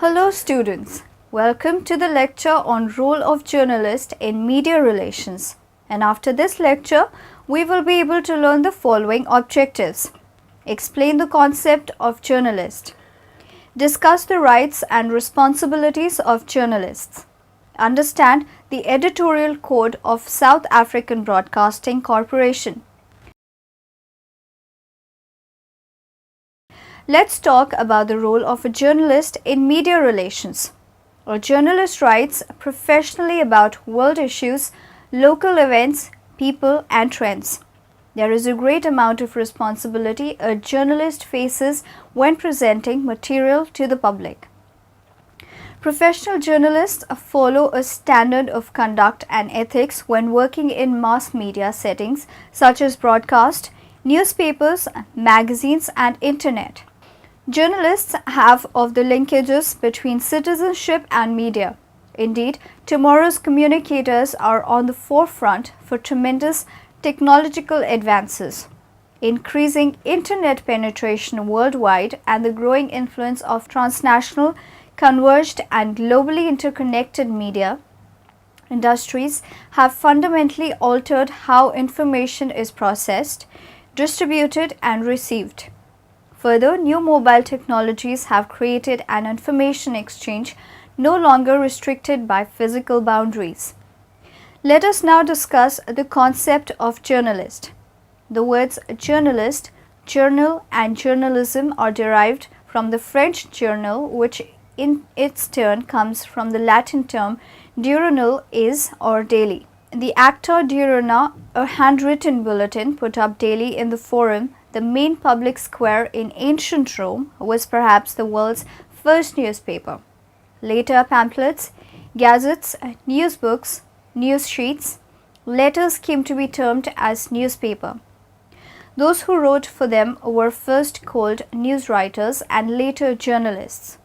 Hello students, welcome to the lecture on role of journalist in media relations, and after this lecture we will be able to learn the following objectives. Explain the concept of journalist. Discuss the rights and responsibilities of journalists. Understand the editorial code of South African Broadcasting Corporation. Let's talk about the role of a journalist in media relations. A journalist writes professionally about world issues, local events, people and trends. There is a great amount of responsibility a journalist faces when presenting material to the public. Professional journalists follow a standard of conduct and ethics when working in mass media settings such as broadcast, newspapers, magazines and internet. Journalists have of the linkages between citizenship and media. Indeed, tomorrow's communicators are on the forefront for tremendous technological advances. Increasing internet penetration worldwide and the growing influence of transnational, converged and globally interconnected media industries have fundamentally altered how information is processed, distributed and received. Further, new mobile technologies have created an information exchange no longer restricted by physical boundaries. Let us now discuss the concept of journalist. The words journalist, journal and journalism are derived from the French journal, which in its turn comes from the Latin term diurnal, is or daily. The acta diurna, a handwritten bulletin put up daily in the forum, the main public square in ancient Rome, was perhaps the world's first newspaper. Later pamphlets, gazettes, newsbooks, news sheets, letters came to be termed as newspaper. Those who wrote for them were first called news writers and later journalists.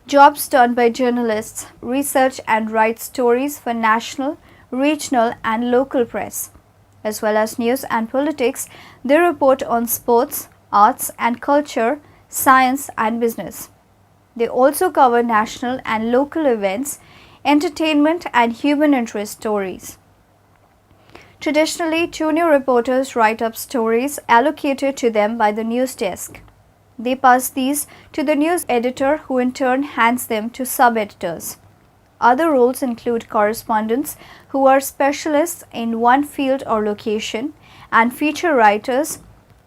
Jobs done by journalists research and write stories for national, regional and local press. As well as news and politics, they report on sports, arts and culture, science and business. They also cover national and local events, entertainment and human interest stories. Traditionally, junior reporters write up stories allocated to them by the news desk. They pass these to the news editor, who in turn hands them to sub-editors. Other roles include correspondents, who are specialists in one field or location, and feature writers,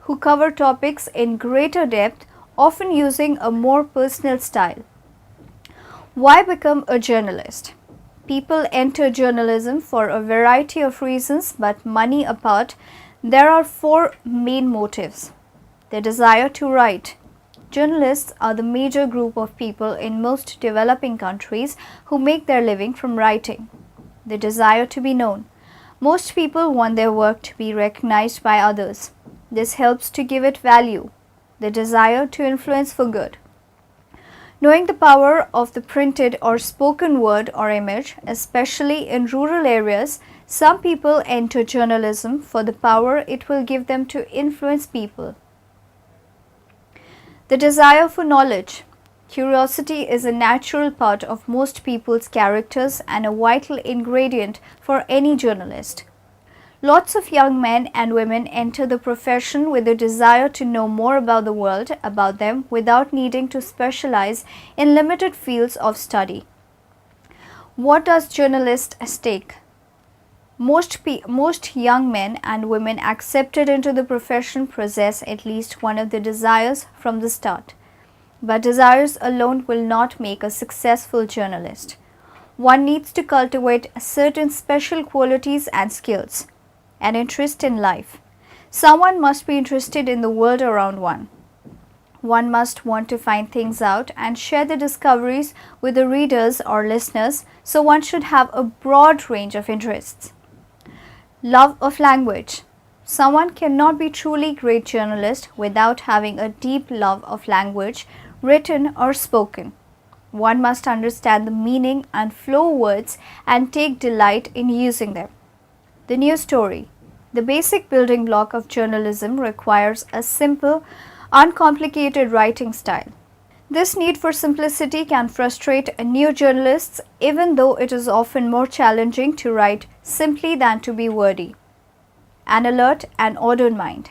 who cover topics in greater depth, often using a more personal style. Why become a journalist? People enter journalism for a variety of reasons, but money apart, there are four main motives. The desire to write. Journalists are the major group of people in most developing countries who make their living from writing. The desire to be known. Most people want their work to be recognized by others. This helps to give it value. The desire to influence for good. Knowing the power of the printed or spoken word or image, especially in rural areas, some people enter journalism for the power it will give them to influence people. The desire for knowledge. Curiosity is a natural part of most people's characters and a vital ingredient for any journalist. Lots of young men and women enter the profession with a desire to know more about the world, about them, without needing to specialize in limited fields of study. What does journalist stake? Most young men and women accepted into the profession possess at least one of the desires from the start. But desires alone will not make a successful journalist. One needs to cultivate certain special qualities and skills. An interest in life. Someone must be interested in the world around one. One must want to find things out and share the discoveries with the readers or listeners, so one should have a broad range of interests. Love of language. Someone cannot be truly great journalist without having a deep love of language, written or spoken. One must understand the meaning and flow of words and take delight in using them. The news story. The basic building block of journalism requires a simple, uncomplicated writing style. This need for simplicity can frustrate new journalists, even though it is often more challenging to write simply than to be wordy. An alert and ordered mind.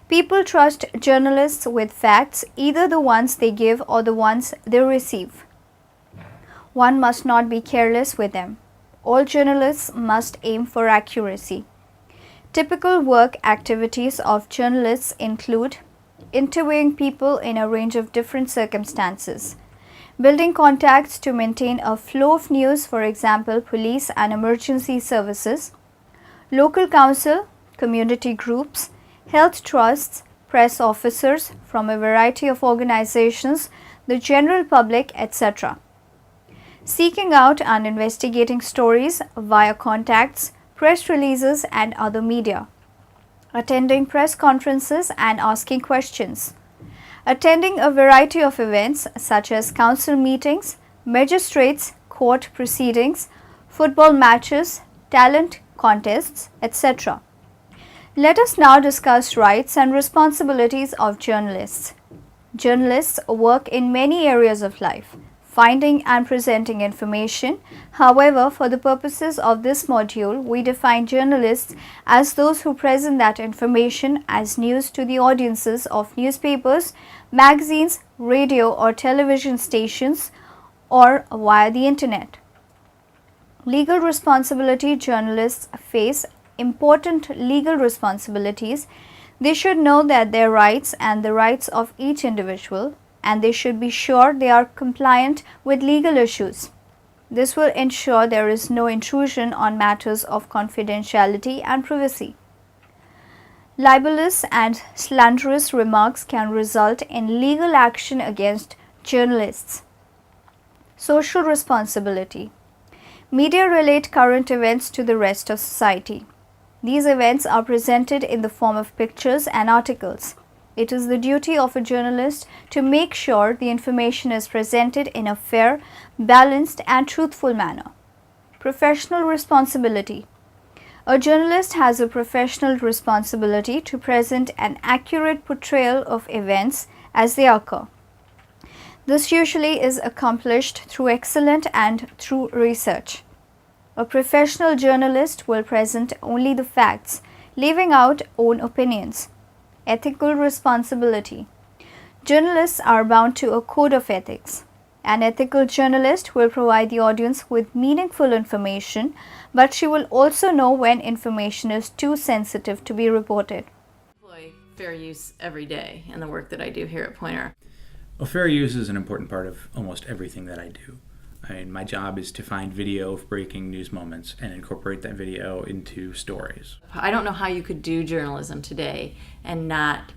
People trust journalists with facts, either the ones they give or the ones they receive. One must not be careless with them. All journalists must aim for accuracy. Typical work activities of journalists include interviewing people in a range of different circumstances, building contacts to maintain a flow of news, for example, police and emergency services, local council, community groups, health trusts, press officers from a variety of organizations, the general public, etc. Seeking out and investigating stories via contacts, press releases and other media. Attending press conferences and asking questions. Attending a variety of events such as council meetings, magistrates, court proceedings, football matches, talent contests, etc. Let us now discuss rights and responsibilities of journalists. Journalists work in many areas of life, finding and presenting information. However, for the purposes of this module, we define journalists as those who present that information as news to the audiences of newspapers, magazines, radio or television stations, or via the internet. Legal responsibility. Journalists face important legal responsibilities. They should know that their rights and the rights of each individual, and they should be sure they are compliant with legal issues. This will ensure there is no intrusion on matters of confidentiality and privacy. Libelous and slanderous remarks can result in legal action against journalists. Social responsibility. Media relate current events to the rest of society. These events are presented in the form of pictures and articles. It is the duty of a journalist to make sure the information is presented in a fair, balanced and truthful manner. Professional responsibility. A journalist has a professional responsibility to present an accurate portrayal of events as they occur. This usually is accomplished through excellent and through research. A professional journalist will present only the facts, leaving out own opinions. Ethical responsibility. Journalists are bound to a code of ethics. An ethical journalist will provide the audience with meaningful information, but she will also know when information is too sensitive to be reported. I employ fair use every day in the work that I do here at Poynter. Well, fair use is an important part of almost everything that I do. My job is to find video of breaking news moments and incorporate that video into stories. I don't know how you could do journalism today and not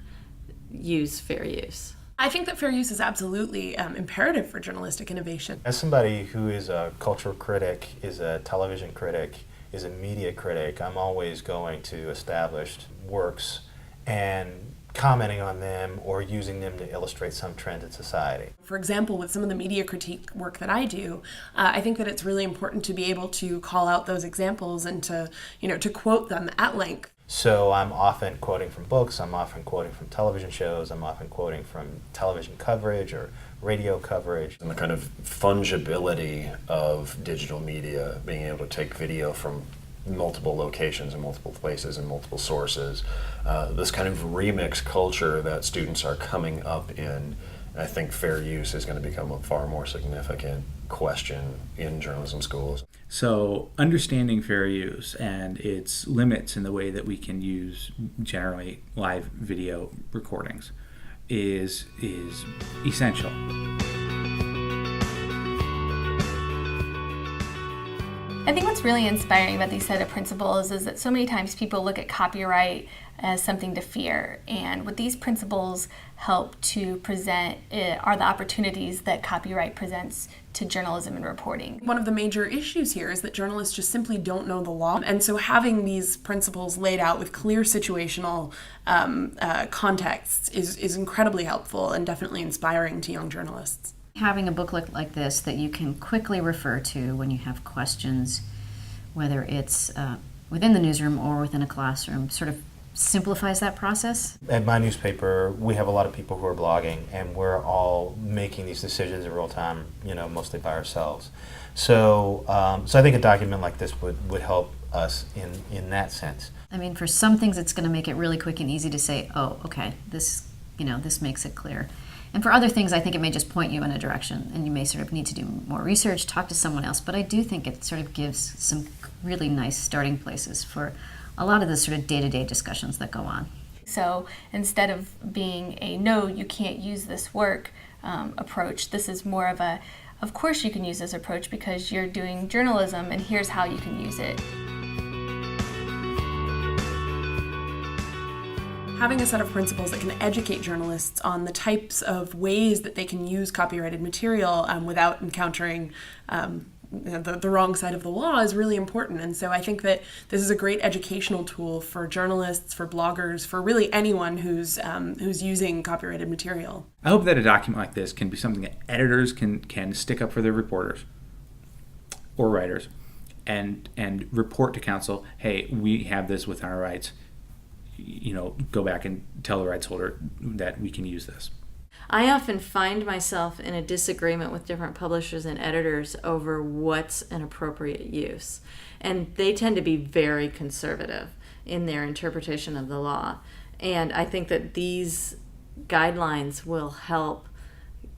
use fair use. I think that fair use is absolutely imperative for journalistic innovation. As somebody who is a cultural critic, is a television critic, is a media critic, I'm always going to established works and commenting on them or using them to illustrate some trend in society. For example, with some of the media critique work that I do, I think that it's really important to be able to call out those examples and to quote them at length. So I'm often quoting from books, I'm often quoting from television shows, I'm often quoting from television coverage or radio coverage. And the kind of fungibility of digital media, being able to take video from multiple locations and multiple places and multiple sources, this kind of remix culture that students are coming up in, I think fair use is going to become a far more significant question in journalism schools. So understanding fair use and its limits in the way that we can use generally live video recordings is essential. I think what's really inspiring about these set of principles is that so many times people look at copyright as something to fear, and what these principles help to present are the opportunities that copyright presents to journalism and reporting. One of the major issues here is that journalists just simply don't know the law, and so having these principles laid out with clear situational contexts is incredibly helpful and definitely inspiring to young journalists. Having a booklet like this that you can quickly refer to when you have questions, whether it's within the newsroom or within a classroom, sort of simplifies that process? At my newspaper, we have a lot of people who are blogging, and we're all making these decisions in real time, mostly by ourselves. So I think a document like this would help us in that sense. I mean, for some things, it's going to make it really quick and easy to say, oh, okay, this makes it clear. And for other things, I think it may just point you in a direction, and you may sort of need to do more research, talk to someone else. But I do think it sort of gives some really nice starting places for a lot of the sort of day-to-day discussions that go on. So instead of being a no, you can't use this work approach, this is more of a, of course you can use this approach because you're doing journalism and here's how you can use it. Having a set of principles that can educate journalists on the types of ways that they can use copyrighted material without encountering the wrong side of the law is really important. And so I think that this is a great educational tool for journalists, for bloggers, for really anyone who's using copyrighted material. I hope that a document like this can be something that editors can stick up for their reporters or writers and report to counsel, hey, we have this within our rights. Go back and tell the rights holder that we can use this. I often find myself in a disagreement with different publishers and editors over what's an appropriate use. And they tend to be very conservative in their interpretation of the law. And I think that these guidelines will help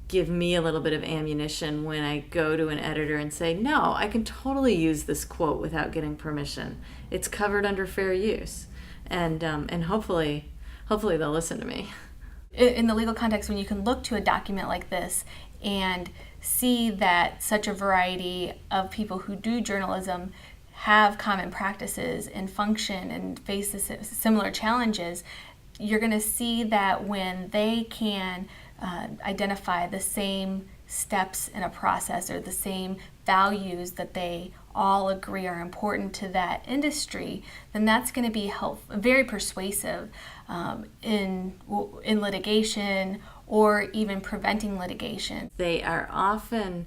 give me a little bit of ammunition when I go to an editor and say, no, I can totally use this quote without getting permission. It's covered under fair use. And hopefully they'll listen to me. In the legal context, when you can look to a document like this and see that such a variety of people who do journalism have common practices and function and face similar challenges, you're going to see that when they can identify the same steps in a process or the same values that they all agree are important to that industry, then that's going to be very persuasive in litigation or even preventing litigation. They are often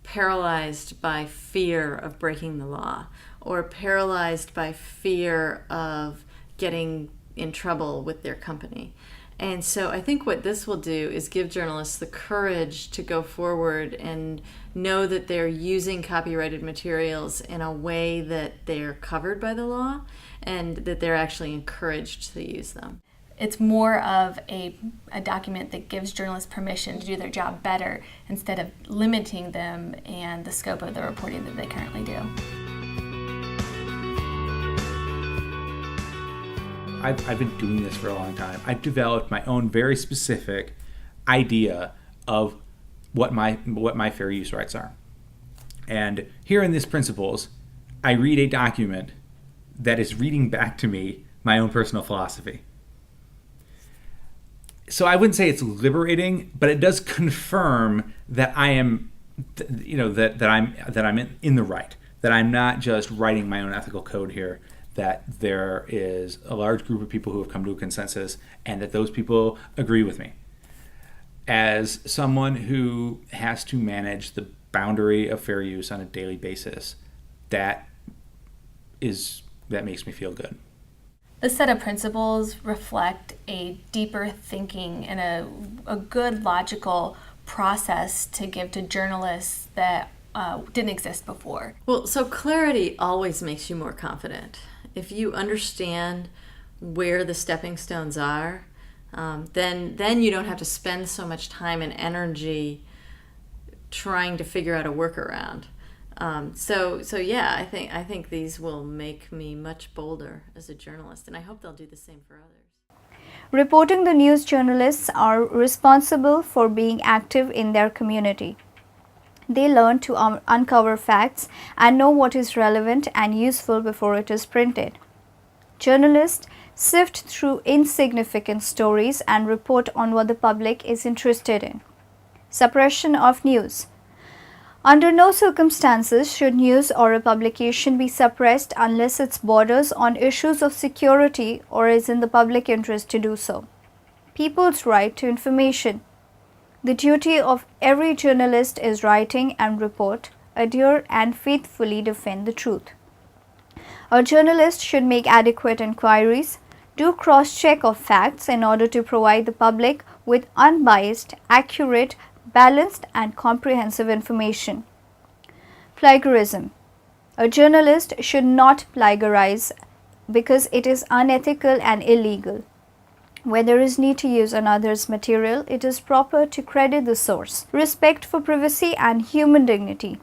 paralyzed by fear of breaking the law or paralyzed by fear of getting in trouble with their company. And so I think what this will do is give journalists the courage to go forward and know that they're using copyrighted materials in a way that they're covered by the law and that they're actually encouraged to use them. It's more of a document that gives journalists permission to do their job better instead of limiting them and the scope of the reporting that they currently do. I've been doing this for a long time. I've developed my own very specific idea of what my fair use rights are. And here in these principles, I read a document that is reading back to me my own personal philosophy. So I wouldn't say it's liberating, but it does confirm that I am, that I'm in the right. That I'm not just writing my own ethical code here. That there is a large group of people who have come to a consensus and that those people agree with me. As someone who has to manage the boundary of fair use on a daily basis, that makes me feel good. The set of principles reflect a deeper thinking and a good logical process to give to journalists that didn't exist before. Well, so clarity always makes you more confident. If you understand where the stepping stones are, then you don't have to spend so much time and energy trying to figure out a workaround. So yeah, I think these will make me much bolder as a journalist, and I hope they'll do the same for others. Reporting the news, journalists are responsible for being active in their community. They learn to uncover facts and know what is relevant and useful before it is printed. Journalists sift through insignificant stories and report on what the public is interested in. Suppression of news. Under no circumstances should news or a publication be suppressed unless it borders on issues of security or is in the public interest to do so. People's right to information. The duty of every journalist is writing and report, adhere and faithfully defend the truth. A journalist should make adequate inquiries, do cross-check of facts in order to provide the public with unbiased, accurate, balanced and comprehensive information. Plagiarism. A journalist should not plagiarize because it is unethical and illegal. When there is need to use another's material, it is proper to credit the source. Respect for privacy and human dignity.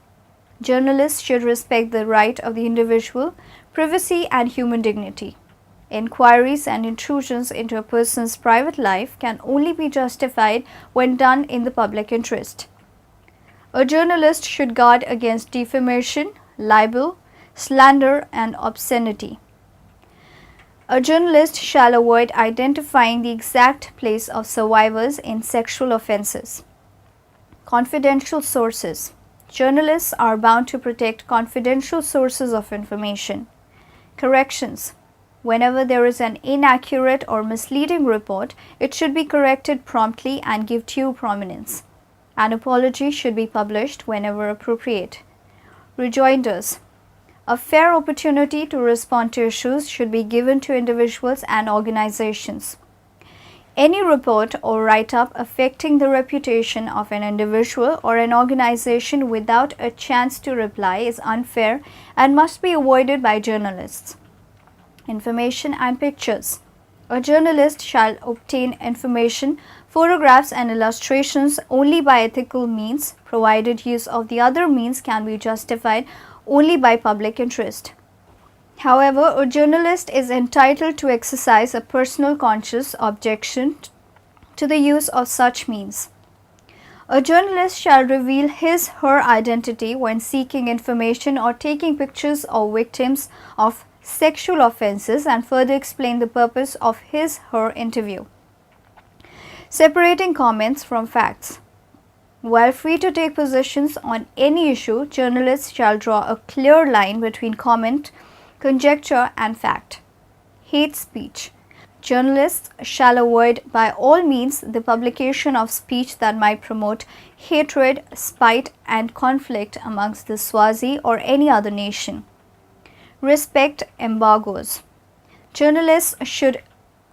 Journalists should respect the right of the individual, privacy and human dignity. Inquiries and intrusions into a person's private life can only be justified when done in the public interest. A journalist should guard against defamation, libel, slander and obscenity. A journalist shall avoid identifying the exact place of survivors in sexual offences. Confidential sources. Journalists are bound to protect confidential sources of information. Corrections. Whenever there is an inaccurate or misleading report, it should be corrected promptly and give due prominence. An apology should be published whenever appropriate. Rejoinders. A fair opportunity to respond to issues should be given to individuals and organizations. Any report or write-up affecting the reputation of an individual or an organization without a chance to reply is unfair and must be avoided by journalists. Information and pictures. A journalist shall obtain information, photographs and illustrations only by ethical means, provided use of the other means can be justified only by public interest. However, a journalist is entitled to exercise a personal conscious objection to the use of such means. A journalist shall reveal his/her identity when seeking information or taking pictures of victims of sexual offences and further explain the purpose of his/her interview. Separating comments from facts. While free to take positions on any issue, journalists shall draw a clear line between comment, conjecture and fact. Hate speech. Journalists shall avoid by all means the publication of speech that might promote hatred, spite and conflict amongst the Swazi or any other nation. Respect embargoes. Journalists should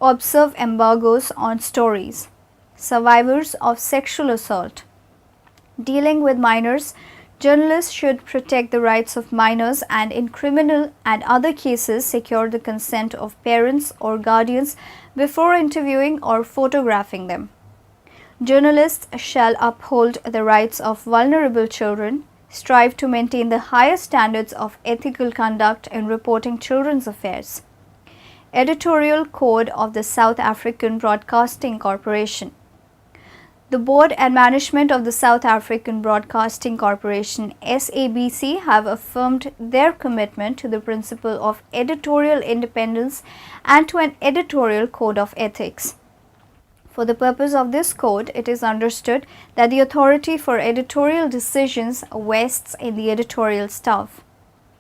observe embargoes on stories. Survivors of sexual assault. Dealing with minors, journalists should protect the rights of minors and in criminal and other cases secure the consent of parents or guardians before interviewing or photographing them. Journalists shall uphold the rights of vulnerable children, strive to maintain the highest standards of ethical conduct in reporting children's affairs. Editorial Code of the South African Broadcasting Corporation. The board and management of the South African Broadcasting Corporation (SABC) have affirmed their commitment to the principle of editorial independence and to an editorial code of ethics. For the purpose of this code, it is understood that the authority for editorial decisions vests in the editorial staff.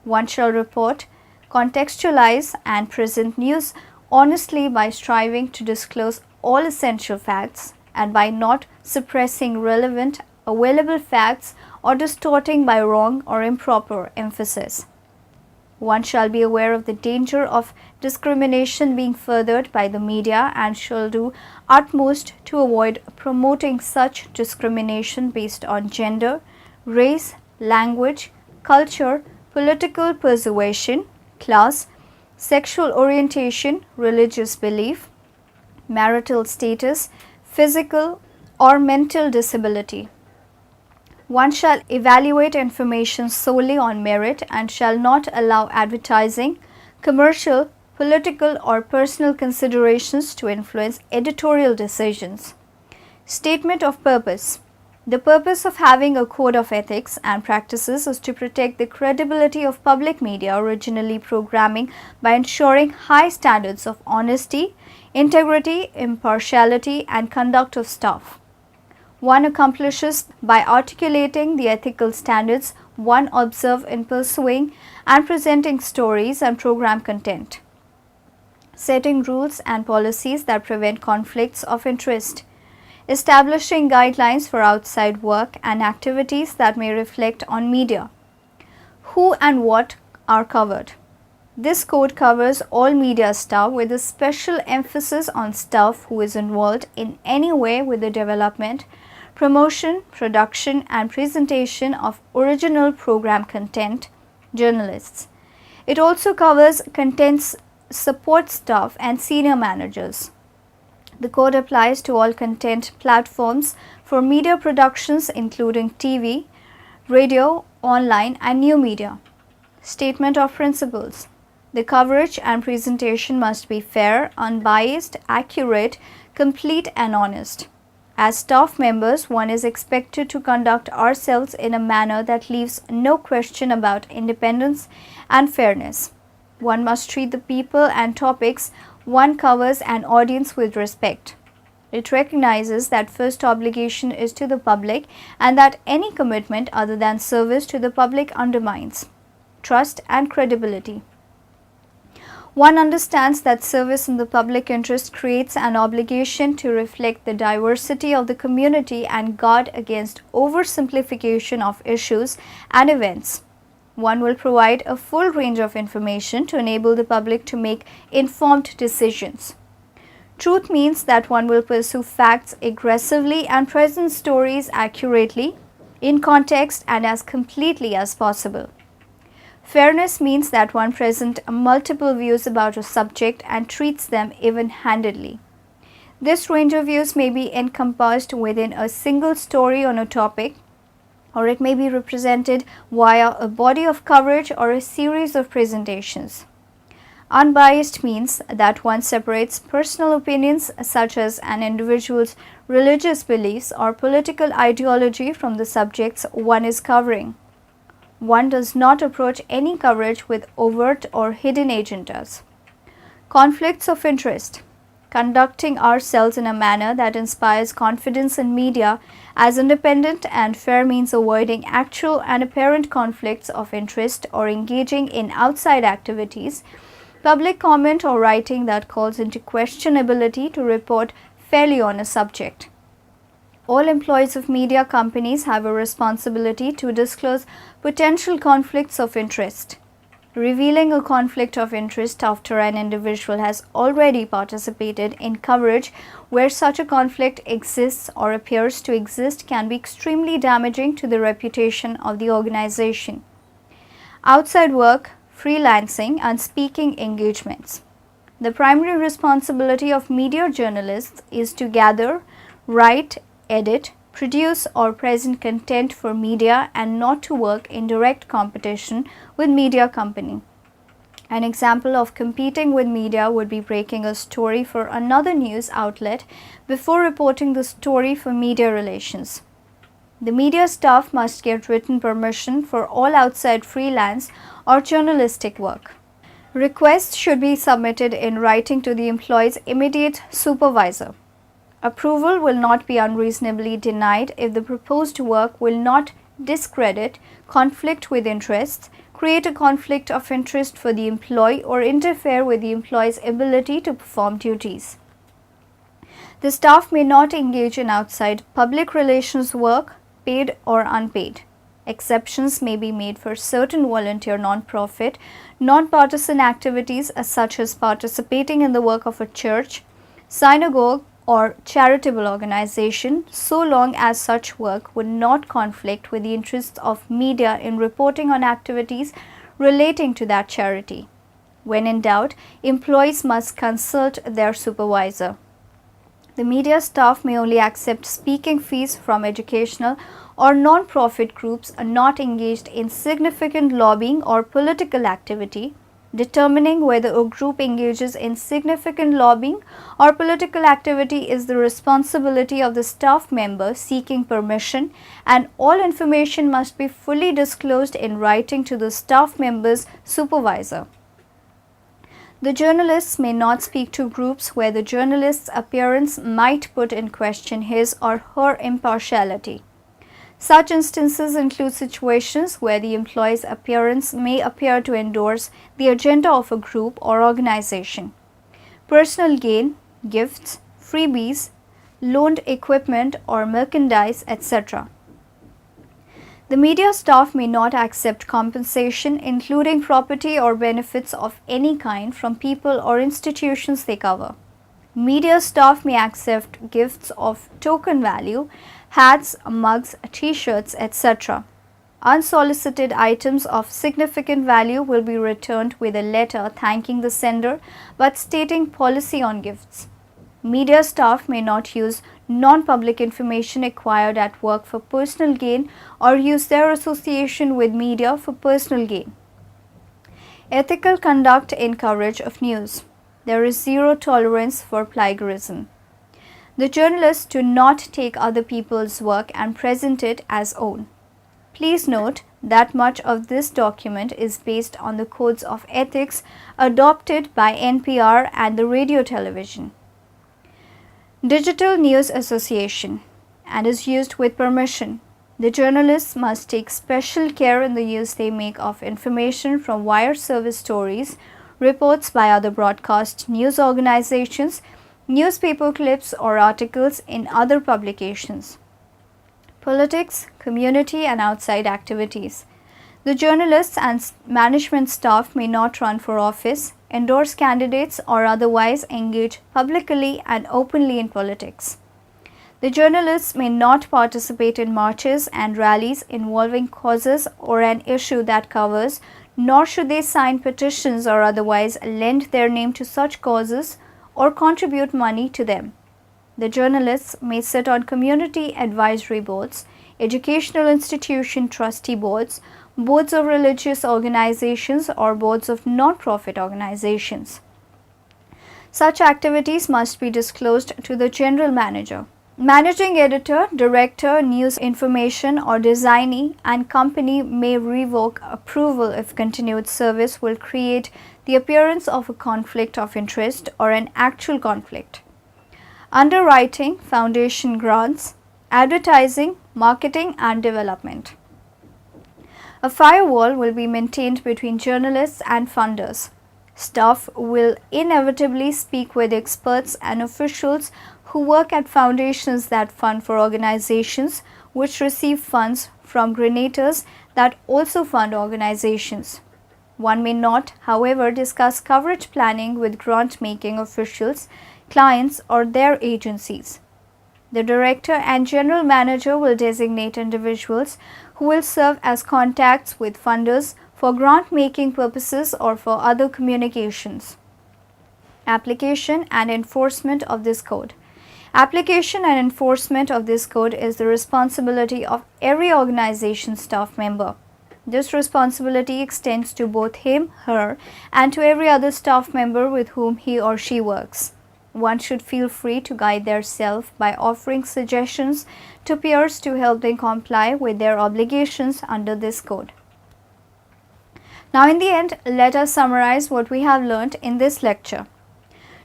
One shall report, contextualize and present news honestly by striving to disclose all essential facts and by not suppressing relevant, available facts or distorting by wrong or improper emphasis. One shall be aware of the danger of discrimination being furthered by the media and shall do utmost to avoid promoting such discrimination based on gender, race, language, culture, political persuasion, class, sexual orientation, religious belief, marital status, physical or mental disability. One shall evaluate information solely on merit and shall not allow advertising, commercial, political or personal considerations to influence editorial decisions. Statement of purpose. The purpose of having a code of ethics and practices is to protect the credibility of public media originally programming by ensuring high standards of honesty, integrity, impartiality and conduct of staff. One accomplishes by articulating the ethical standards one observes in pursuing and presenting stories and program content. Setting rules and policies that prevent conflicts of interest. Establishing guidelines for outside work and activities that may reflect on media. Who and what are covered. This code covers all media staff with a special emphasis on staff who is involved in any way with the development, promotion, production and presentation of original program content, journalists. It also covers content support staff and senior managers. The code applies to all content platforms for media productions including TV, radio, online and new media. Statement of principles. The coverage and presentation must be fair, unbiased, accurate, complete and honest. As staff members, one is expected to conduct ourselves in a manner that leaves no question about independence and fairness. One must treat the people and topics one covers and audience with respect. It recognizes that first obligation is to the public and that any commitment other than service to the public undermines trust and credibility. One understands that service in the public interest creates an obligation to reflect the diversity of the community and guard against oversimplification of issues and events. One will provide a full range of information to enable the public to make informed decisions. Truth means that one will pursue facts aggressively and present stories accurately, in context and as completely as possible. Fairness means that one presents multiple views about a subject and treats them even-handedly. This range of views may be encompassed within a single story on a topic, or it may be represented via a body of coverage or a series of presentations. Unbiased means that one separates personal opinions such as an individual's religious beliefs or political ideology from the subjects one is covering. One does not approach any coverage with overt or hidden agendas. Conflicts of interest. Conducting ourselves in a manner that inspires confidence in media as independent and fair means avoiding actual and apparent conflicts of interest or engaging in outside activities, public comment or writing that calls into question ability to report fairly on a subject. All employees of media companies have a responsibility to disclose potential conflicts of interest. Revealing a conflict of interest after an individual has already participated in coverage where such a conflict exists or appears to exist can be extremely damaging to the reputation of the organization. Outside work, freelancing and speaking engagements. The primary responsibility of media journalists is to gather, write, edit, produce or present content for media and not to work in direct competition with media company. An example of competing with media would be breaking a story for another news outlet before reporting the story for media relations. The media staff must get written permission for all outside freelance or journalistic work. Requests should be submitted in writing to the employee's immediate supervisor. Approval will not be unreasonably denied if the proposed work will not discredit, conflict with interests, create a conflict of interest for the employee or interfere with the employee's ability to perform duties. The staff may not engage in outside public relations work, paid or unpaid. Exceptions may be made for certain volunteer non-profit, non-partisan activities such as participating in the work of a church, synagogue, or charitable organization, so long as such work would not conflict with the interests of media in reporting on activities relating to that charity. When in doubt, employees must consult their supervisor. The media staff may only accept speaking fees from educational or non-profit groups not engaged in significant lobbying or political activity. Determining whether a group engages in significant lobbying or political activity is the responsibility of the staff member seeking permission, and all information must be fully disclosed in writing to the staff member's supervisor. The journalists may not speak to groups where the journalist's appearance might put in question his or her impartiality. Such instances include situations where the employee's appearance may appear to endorse the agenda of a group or organization. Personal gain, gifts, freebies, loaned equipment or merchandise, etc. The media staff may not accept compensation, including property or benefits of any kind, from people or institutions they cover. Media staff may accept gifts of token value, hats, mugs, t-shirts, etc. Unsolicited items of significant value will be returned with a letter thanking the sender but stating policy on gifts. Media staff may not use non-public information acquired at work for personal gain or use their association with media for personal gain. Ethical conduct in coverage of news. There is zero tolerance for plagiarism. The journalists do not take other people's work and present it as own. Please note that much of this document is based on the codes of ethics adopted by NPR and the radio television. Digital News Association, and is used with permission. The journalists must take special care in the use they make of information from wire service stories, reports by other broadcast news organizations, newspaper clips or articles in other publications. Politics, community and outside activities. The journalists and management staff may not run for office, endorse candidates or otherwise engage publicly and openly in politics. The journalists may not participate in marches and rallies involving causes or an issue that covers, nor should they sign petitions or otherwise lend their name to such causes or contribute money to them. The journalists may sit on community advisory boards, educational institution trustee boards, boards of religious organizations or boards of non-profit organizations. Such activities must be disclosed to the general manager. Managing editor, director, news information or designee and company may revoke approval if continued service will create the appearance of a conflict of interest or an actual conflict. Underwriting, foundation grants, advertising, marketing and development. A firewall will be maintained between journalists and funders. Staff will inevitably speak with experts and officials who work at foundations that fund for organizations which receive funds from donors that also fund organizations. One may not, however, discuss coverage planning with grant-making officials, clients or their agencies. The director and general manager will designate individuals who will serve as contacts with funders for grant-making purposes or for other communications. Application and enforcement of this code. Application and enforcement of this code is the responsibility of every organization staff member. This responsibility extends to both him, her, and to every other staff member with whom he or she works. One should feel free to guide their self by offering suggestions to peers to help them comply with their obligations under this code. Now in the end, let us summarize what we have learned in this lecture.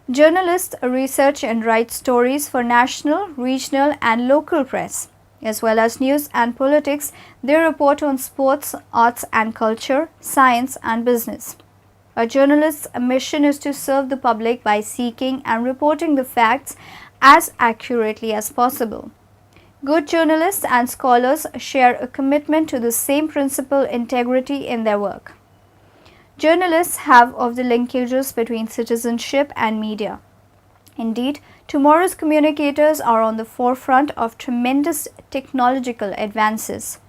Journalists research and write stories for national, regional and local press. As well as news and politics, they report on sports, arts and culture, science and business. A journalist's mission is to serve the public by seeking and reporting the facts as accurately as possible. Good journalists and scholars share a commitment to the same principle, integrity in their work. Journalists have of the linkages between citizenship and media. Indeed, tomorrow's communicators are on the forefront of tremendous technological advances.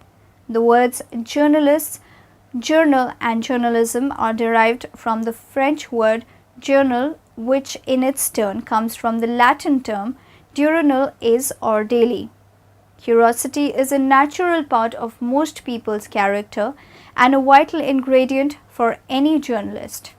The words journalists, journal and journalism are derived from the French word journal, which in its turn comes from the Latin term diurnal, is or daily. Curiosity is a natural part of most people's character and a vital ingredient for any journalist.